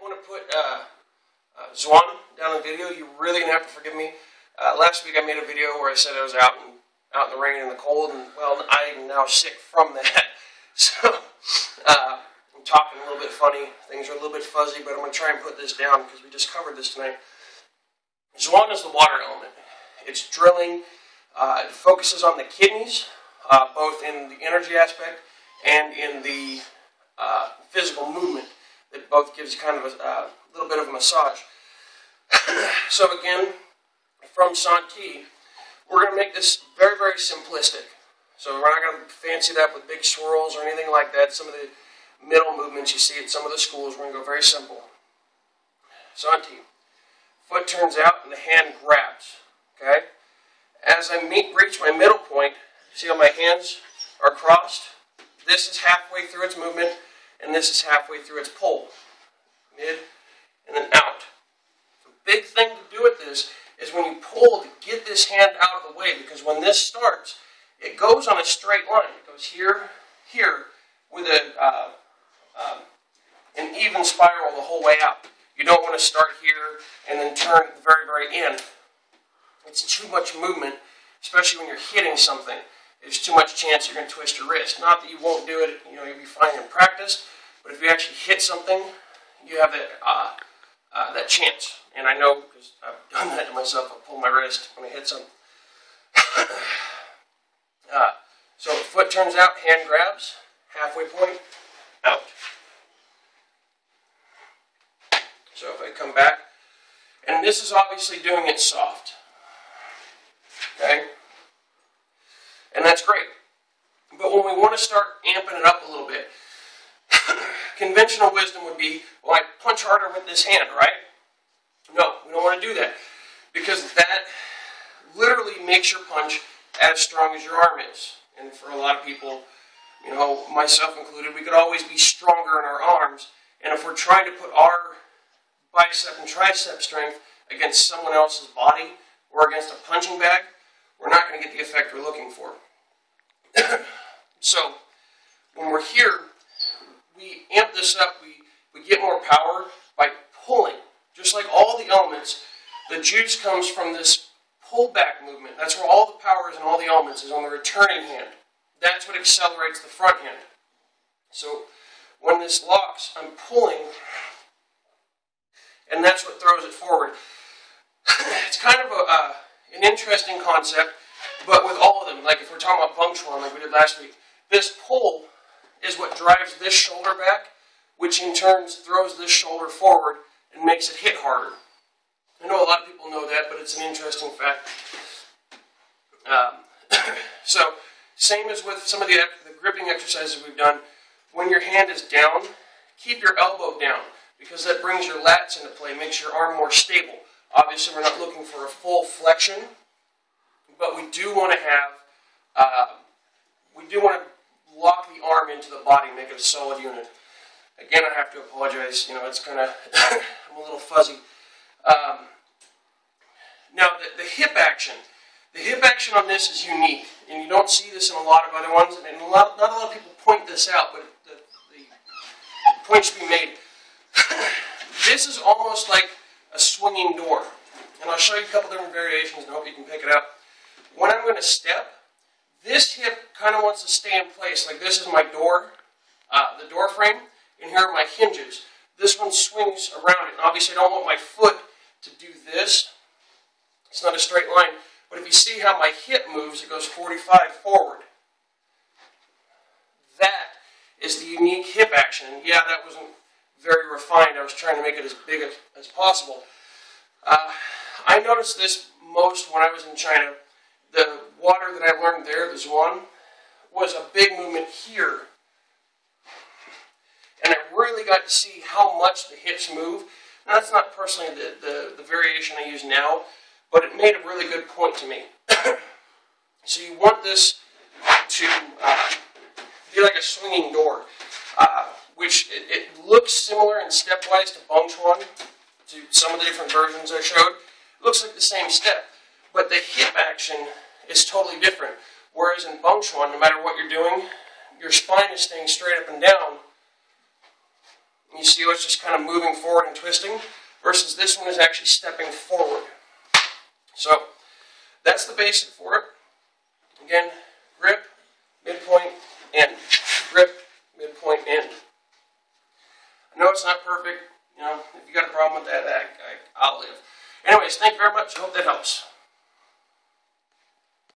I want to put Zuan down in the video. You're really going to have to forgive me. Last week I made a video where I said I was out in the rain and the cold, and well, I am now sick from that. So I'm talking a little bit funny. Things are a little bit fuzzy, but I'm going to try and put this down because we just covered this tonight. Zuan is the water element. It's drilling. It focuses on the kidneys, both in the energy aspect and in the physical movement. It both gives kind of a little bit of a massage. So again, from Santi, we're going to make this very, very simplistic. So we're not going to fancy that with big swirls or anything like that. Some of the middle movements you see at some of the schools, we're going to go very simple. Santi. Foot turns out and the hand grabs. Okay? As I reach my middle point, see how my hands are crossed? This is halfway through its movement, and this is halfway through its pull. Mid, and then out. The big thing to do with this is when you pull to get this hand out of the way, because when this starts, it goes on a straight line. It goes here, here, with an even spiral the whole way out. You don't want to start here and then turn at the very, very end. It's too much movement, especially when you're hitting something. There's too much chance you're going to twist your wrist. Not that you won't do it, you'll be fine in practice, but if you actually hit something, you have that chance. And I know, because I've done that to myself, I'll pull my wrist when I hit something. So foot turns out, hand grabs, halfway point, out. So if I come back, and this is obviously doing it soft. Okay? And that's great. But when we want to start amping it up a little bit, conventional wisdom would be, well, I punch harder with this hand, right? No, we don't want to do that. Because that literally makes your punch as strong as your arm is. And for a lot of people, myself included, we could always be stronger in our arms. And if we're trying to put our bicep and tricep strength against someone else's body or against a punching bag, we're not going to get the effect we're looking for. So, when we're here, we amp this up, we get more power by pulling. Just like all the elements, the juice comes from this pull-back movement. That's where all the power is in all the elements, is on the returning hand. That's what accelerates the front hand. So, when this locks, I'm pulling, and that's what throws it forward. It's kind of an interesting concept, but with all of them, like if we're talking about Bung Chuan, like we did last week, this pull is what drives this shoulder back, which in turn throws this shoulder forward and makes it hit harder. I know a lot of people know that, but it's an interesting fact. So, same as with some of the gripping exercises we've done, when your hand is down, keep your elbow down, because that brings your lats into play, makes your arm more stable. Obviously, we're not looking for a full flexion, but we do want to have, lock the arm into the body, make it a solid unit. Again, I have to apologize, it's kind of, I'm a little fuzzy. Now, the hip action. The hip action on this is unique, and you don't see this in a lot of other ones, and not a lot of people point this out, but the point should be made. This is almost like a swinging door, and I'll show you a couple different variations and hope you can pick it up. When I'm going to step, this hip kind of wants to stay in place, like this is my door, the door frame, and here are my hinges. This one swings around it, and obviously I don't want my foot to do this. It's not a straight line, but if you see how my hip moves, it goes 45 forward. That is the unique hip action. And yeah, that wasn't very refined. I was trying to make it as big as possible. I noticed this most when I was in China. The water that I learned there, the Zuan, was a big movement here. And I really got to see how much the hips move. Now, that's not personally the variation I use now, but it made a really good point to me. So you want this to be like a swinging door, which it looks similar in stepwise to Bung Chuan, to some of the different versions I showed. It looks like the same step, but the hip action is totally different. Whereas in Bung Chuan, no matter what you're doing, your spine is staying straight up and down, And you see how it's just kind of moving forward and twisting, versus this one is actually stepping forward. So that's the basic for it. Again, grip, midpoint, end. Grip, midpoint, end. I know it's not perfect. You know, if you got a problem with that, I'll live. Anyways, thank you very much. I hope that helps.